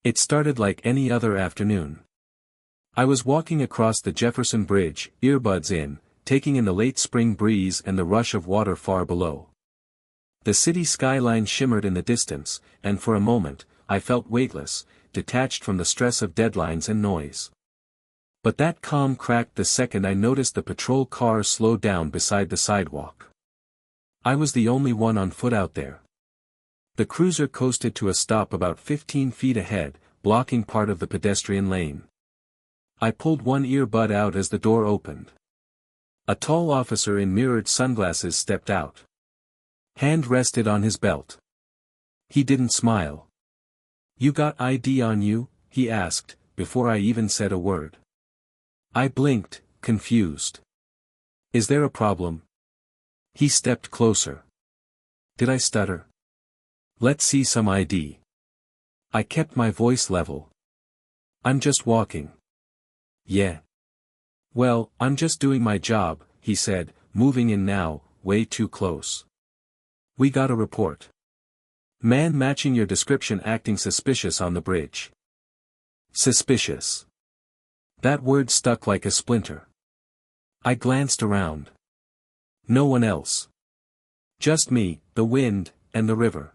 It started like any other afternoon. I was walking across the Jefferson Bridge, earbuds in, taking in the late spring breeze and the rush of water far below. The city skyline shimmered in the distance, and for a moment, I felt weightless, detached from the stress of deadlines and noise. But that calm cracked the second I noticed the patrol car slow down beside the sidewalk. I was the only one on foot out there. The cruiser coasted to a stop about 15 feet ahead, blocking part of the pedestrian lane. I pulled one earbud out as the door opened. A tall officer in mirrored sunglasses stepped out. Hand rested on his belt. He didn't smile. "You got ID on you?" he asked, before I even said a word. I blinked, confused. "Is there a problem?" He stepped closer. Did I stutter? "Let's see some ID." I kept my voice level. "I'm just walking." "Yeah. Well, I'm just doing my job," he said, moving in now, way too close. "We got a report. Man matching your description acting suspicious on the bridge." Suspicious. That word stuck like a splinter. I glanced around. No one else. Just me, the wind, and the river.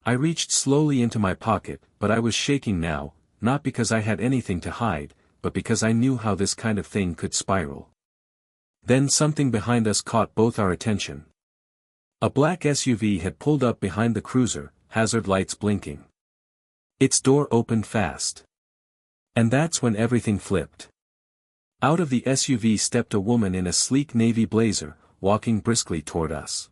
I reached slowly into my pocket, but I was shaking now, not because I had anything to hide, but because I knew how this kind of thing could spiral. Then something behind us caught both our attention. A black SUV had pulled up behind the cruiser, hazard lights blinking. Its door opened fast. And that's when everything flipped. Out of the SUV stepped a woman in a sleek navy blazer, walking briskly toward us.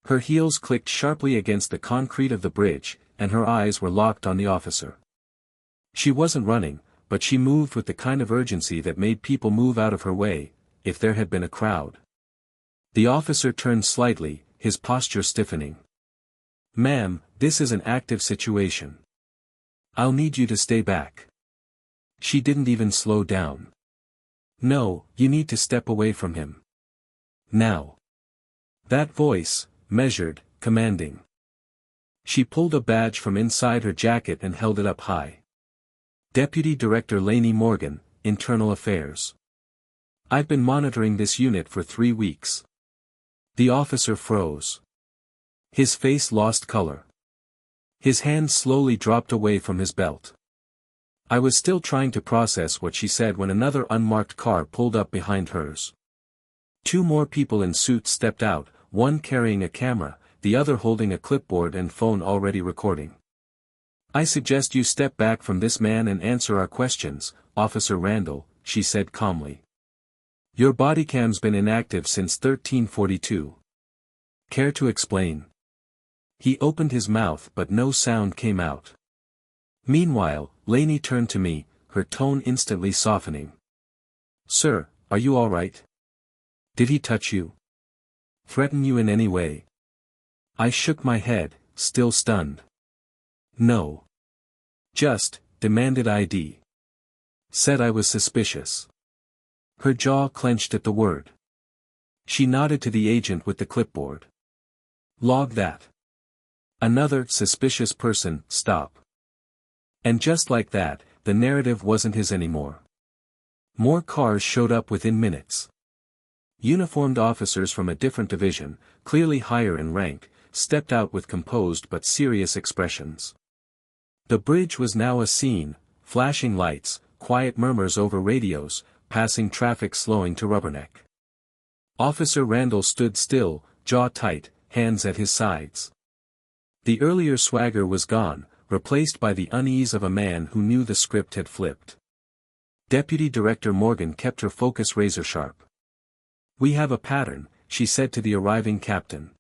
Her heels clicked sharply against the concrete of the bridge, and her eyes were locked on the officer. She wasn't running, but she moved with the kind of urgency that made people move out of her way, if there had been a crowd. The officer turned slightly, his posture stiffening. "Ma'am, this is an active situation. I'll need you to stay back." She didn't even slow down. "No, you need to step away from him. Now." That voice, measured, commanding. She pulled a badge from inside her jacket and held it up high. "Deputy Director Laney Morgan, Internal Affairs. I've been monitoring this unit for 3 weeks." The officer froze. His face lost color. His hand slowly dropped away from his belt. I was still trying to process what she said when another unmarked car pulled up behind hers. 2 more people in suits stepped out, one carrying a camera, the other holding a clipboard and phone already recording. "I suggest you step back from this man and answer our questions, Officer Randall," she said calmly. "Your bodycam's been inactive since 1342. Care to explain?" He opened his mouth but no sound came out. Meanwhile, Laney turned to me, her tone instantly softening. "Sir, are you all right? Did he touch you? Threaten you in any way?" I shook my head, still stunned. "No. Just, demanded ID. Said I was suspicious." Her jaw clenched at the word. She nodded to the agent with the clipboard. "Log that. Another suspicious person, stop." And just like that, the narrative wasn't his anymore. More cars showed up within minutes. Uniformed officers from a different division, clearly higher in rank, stepped out with composed but serious expressions. The bridge was now a scene, flashing lights, quiet murmurs over radios, passing traffic slowing to rubberneck. Officer Randall stood still, jaw tight, hands at his sides. The earlier swagger was gone, replaced by the unease of a man who knew the script had flipped. Deputy Director Morgan kept her focus razor-sharp. "We have a pattern," she said to the arriving captain.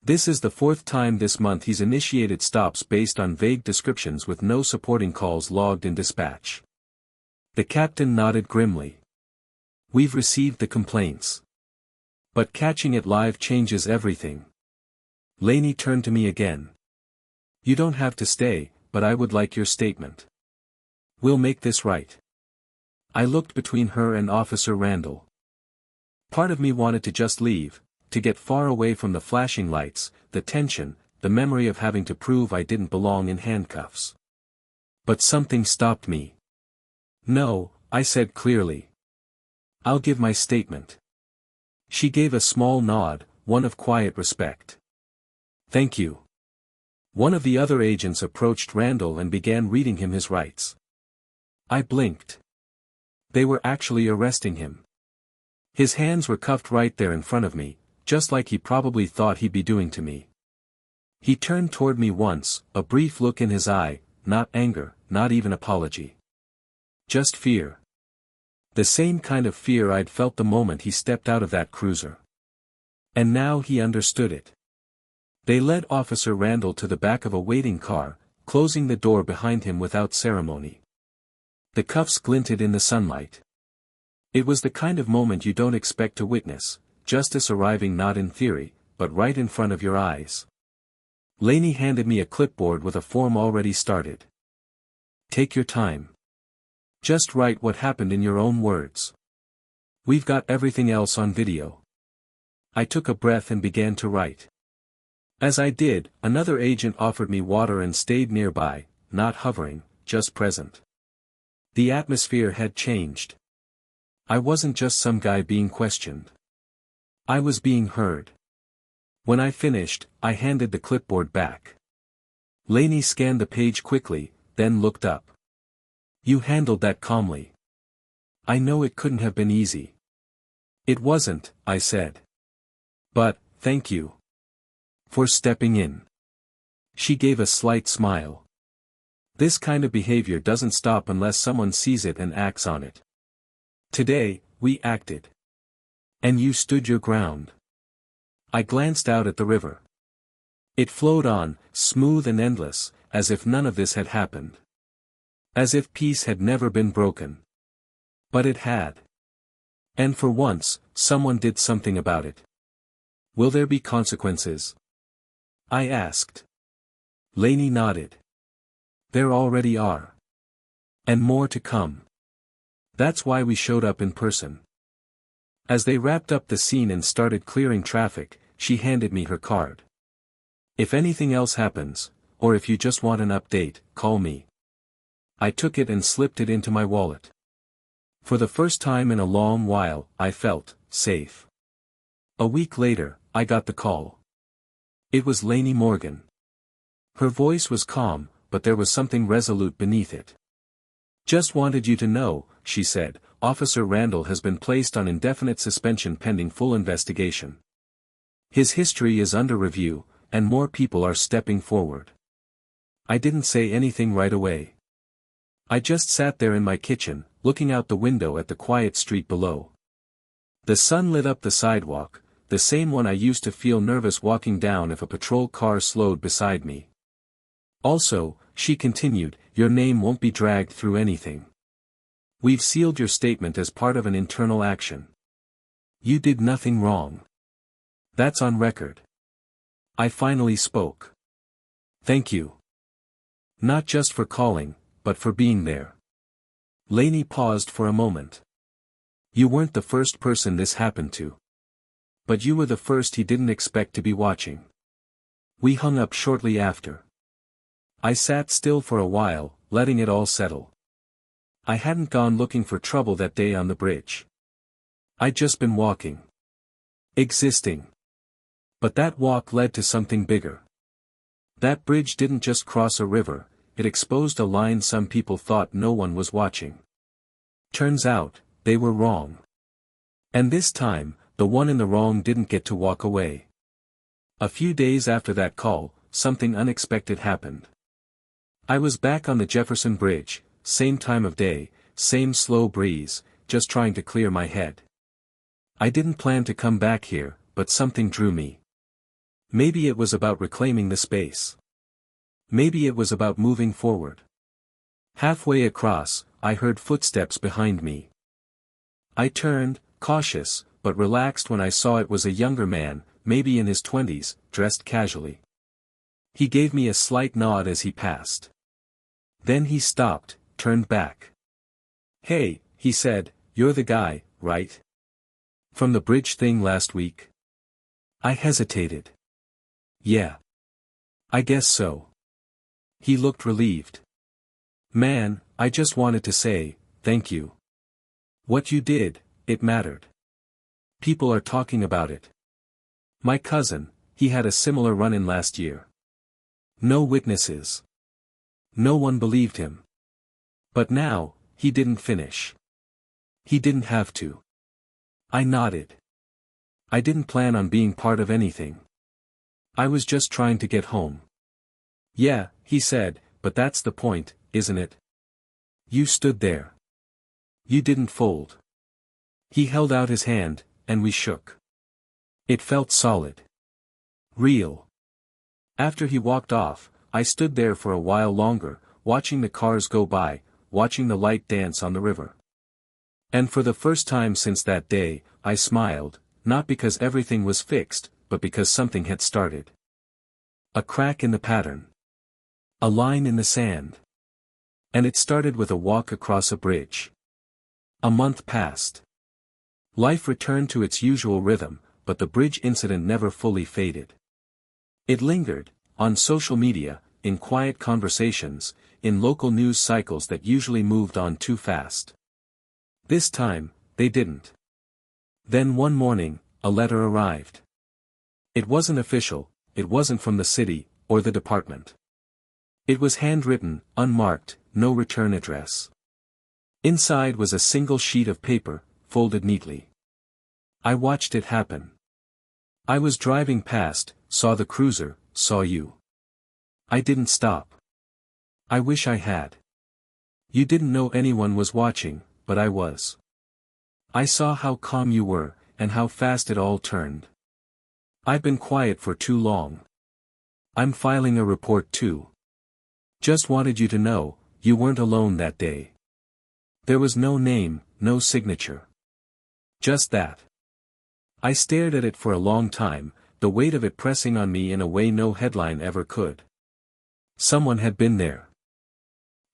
"This is the 4th time this month he's initiated stops based on vague descriptions with no supporting calls logged in dispatch." The captain nodded grimly. "We've received the complaints. But catching it live changes everything." Laney turned to me again. "You don't have to stay, but I would like your statement. We'll make this right." I looked between her and Officer Randall. Part of me wanted to just leave, to get far away from the flashing lights, the tension, the memory of having to prove I didn't belong in handcuffs. But something stopped me. No, I said clearly. I'll give my statement. She gave a small nod, one of quiet respect. Thank you. One of the other agents approached Randall and began reading him his rights. I blinked. They were actually arresting him. His hands were cuffed right there in front of me, just like he probably thought he'd be doing to me. He turned toward me once, a brief look in his eye, not anger, not even apology. Just fear. The same kind of fear I'd felt the moment he stepped out of that cruiser. And now he understood it. They led Officer Randall to the back of a waiting car, closing the door behind him without ceremony. The cuffs glinted in the sunlight. It was the kind of moment you don't expect to witness, justice arriving not in theory, but right in front of your eyes. Laney handed me a clipboard with a form already started. Take your time. Just write what happened in your own words. We've got everything else on video. I took a breath and began to write. As I did, another agent offered me water and stayed nearby, not hovering, just present. The atmosphere had changed. I wasn't just some guy being questioned. I was being heard. When I finished, I handed the clipboard back. Laney scanned the page quickly, then looked up. You handled that calmly. I know it couldn't have been easy. It wasn't, I said. But, thank you. For stepping in. She gave a slight smile. This kind of behavior doesn't stop unless someone sees it and acts on it. Today, we acted. And you stood your ground. I glanced out at the river. It flowed on, smooth and endless, as if none of this had happened. As if peace had never been broken. But it had. And for once, someone did something about it. Will there be consequences? I asked. Laney nodded. There already are. And more to come. That's why we showed up in person. As they wrapped up the scene and started clearing traffic, she handed me her card. If anything else happens, or if you just want an update, call me. I took it and slipped it into my wallet. For the first time in a long while, I felt safe. A week later, I got the call. It was Laney Morgan. Her voice was calm, but there was something resolute beneath it. Just wanted you to know, she said, Officer Randall has been placed on indefinite suspension pending full investigation. His history is under review, and more people are stepping forward. I didn't say anything right away. I just sat there in my kitchen, looking out the window at the quiet street below. The sun lit up the sidewalk, the same one I used to feel nervous walking down if a patrol car slowed beside me. Also, she continued, your name won't be dragged through anything. We've sealed your statement as part of an internal action. You did nothing wrong. That's on record. I finally spoke. Thank you. Not just for calling, but for being there. Laney paused for a moment. You weren't the first person this happened to. But you were the first he didn't expect to be watching. We hung up shortly after. I sat still for a while, letting it all settle. I hadn't gone looking for trouble that day on the bridge. I'd just been walking. Existing. But that walk led to something bigger. That bridge didn't just cross a river, it exposed a line some people thought no one was watching. Turns out, they were wrong. And this time, the one in the wrong didn't get to walk away. A few days after that call, something unexpected happened. I was back on the Jefferson Bridge, same time of day, same slow breeze, just trying to clear my head. I didn't plan to come back here, but something drew me. Maybe it was about reclaiming the space. Maybe it was about moving forward. Halfway across, I heard footsteps behind me. I turned, cautious, but relaxed when I saw it was a younger man, maybe in his 20s, dressed casually. He gave me a slight nod as he passed. Then he stopped, turned back. Hey, he said, you're the guy, right? From the bridge thing last week? I hesitated. Yeah. I guess so. He looked relieved. Man, I just wanted to say, thank you. What you did, it mattered. People are talking about it. My cousin, he had a similar run-in last year. No witnesses. No one believed him. But now, he didn't finish. He didn't have to. I nodded. I didn't plan on being part of anything. I was just trying to get home. Yeah, he said, but that's the point, isn't it? You stood there. You didn't fold. He held out his hand, and we shook. It felt solid. Real. After he walked off, I stood there for a while longer, watching the cars go by, watching the light dance on the river. And for the first time since that day, I smiled, not because everything was fixed, but because something had started. A crack in the pattern. A line in the sand. And it started with a walk across a bridge. A month passed. Life returned to its usual rhythm, but the bridge incident never fully faded. It lingered, on social media, in quiet conversations, in local news cycles that usually moved on too fast. This time, they didn't. Then one morning, a letter arrived. It wasn't official, it wasn't from the city, or the department. It was handwritten, unmarked, no return address. Inside was a single sheet of paper, folded neatly. I watched it happen. I was driving past, saw the cruiser, saw you. I didn't stop. I wish I had. You didn't know anyone was watching, but I was. I saw how calm you were, and how fast it all turned. I've been quiet for too long. I'm filing a report too. Just wanted you to know, you weren't alone that day. There was no name, no signature. Just that. I stared at it for a long time, the weight of it pressing on me in a way no headline ever could. Someone had been there.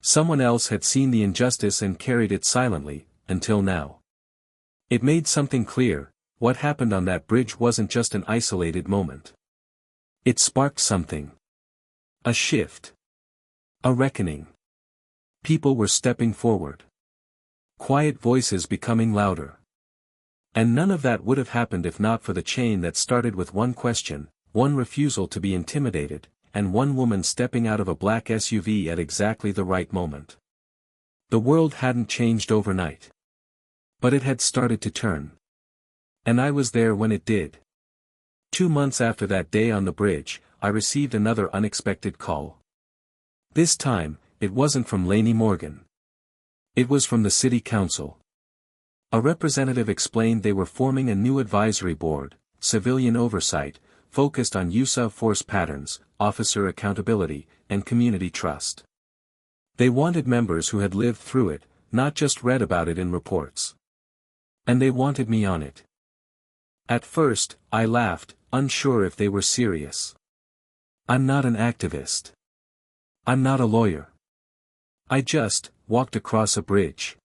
Someone else had seen the injustice and carried it silently, until now. It made something clear, what happened on that bridge wasn't just an isolated moment. It sparked something. A shift. A reckoning. People were stepping forward. Quiet voices becoming louder. And none of that would have happened if not for the chain that started with one question, one refusal to be intimidated, and one woman stepping out of a black SUV at exactly the right moment. The world hadn't changed overnight. But it had started to turn. And I was there when it did. 2 months after that day on the bridge, I received another unexpected call. This time, it wasn't from Lainey Morgan. It was from the city council. A representative explained they were forming a new advisory board, civilian oversight, focused on use of force patterns, officer accountability, and community trust. They wanted members who had lived through it, not just read about it in reports. And they wanted me on it. At first, I laughed, unsure if they were serious. I'm not an activist. I'm not a lawyer. I just walked across a bridge.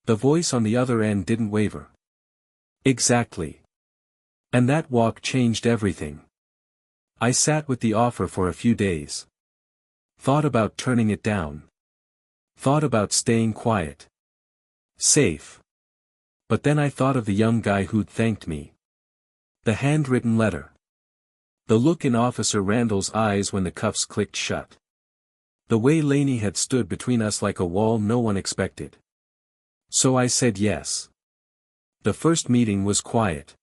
The voice on the other end didn't waver. Exactly. And that walk changed everything. I sat with the offer for a few days. Thought about turning it down. Thought about staying quiet. Safe. But then I thought of the young guy who'd thanked me. The handwritten letter. The look in Officer Randall's eyes when the cuffs clicked shut. The way Lainey had stood between us like a wall no one expected. So I said yes. The first meeting was quiet.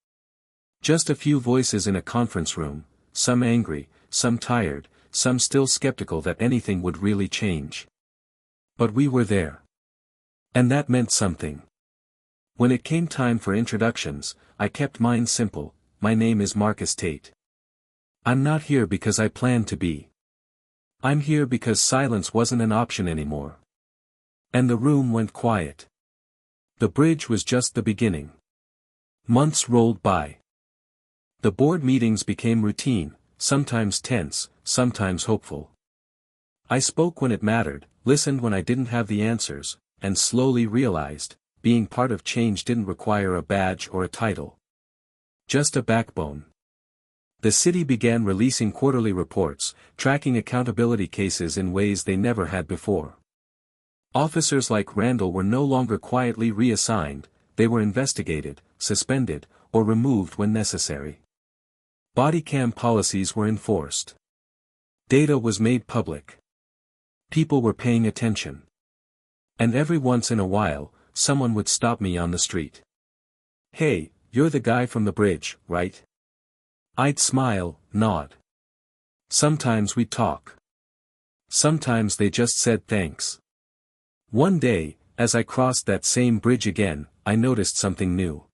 Just a few voices in a conference room, some angry, some tired, some still skeptical that anything would really change. But we were there. And that meant something. When it came time for introductions, I kept mine simple. My name is Marcus Tate. I'm not here because I planned to be. I'm here because silence wasn't an option anymore. And the room went quiet. The bridge was just the beginning. Months rolled by. The board meetings became routine, sometimes tense, sometimes hopeful. I spoke when it mattered, listened when I didn't have the answers, and slowly realized, being part of change didn't require a badge or a title. Just a backbone. The city began releasing quarterly reports, tracking accountability cases in ways they never had before. Officers like Randall were no longer quietly reassigned, they were investigated, suspended, or removed when necessary. Body cam policies were enforced. Data was made public. People were paying attention. And every once in a while, someone would stop me on the street. "Hey, you're the guy from the bridge, right?" I'd smile, nod. Sometimes we'd talk. Sometimes they just said thanks. One day, as I crossed that same bridge again, I noticed something new.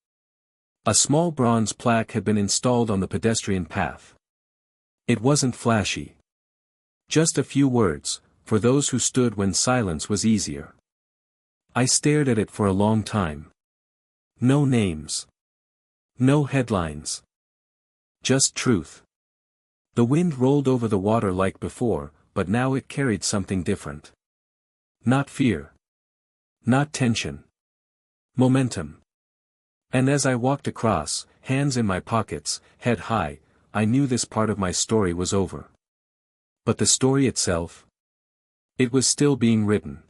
A small bronze plaque had been installed on the pedestrian path. It wasn't flashy. Just a few words, for those who stood when silence was easier. I stared at it for a long time. No names. No headlines. Just truth. The wind rolled over the water like before, but now it carried something different. Not fear. Not tension. Momentum. And as I walked across, hands in my pockets, head high, I knew this part of my story was over. But the story itself? It was still being written.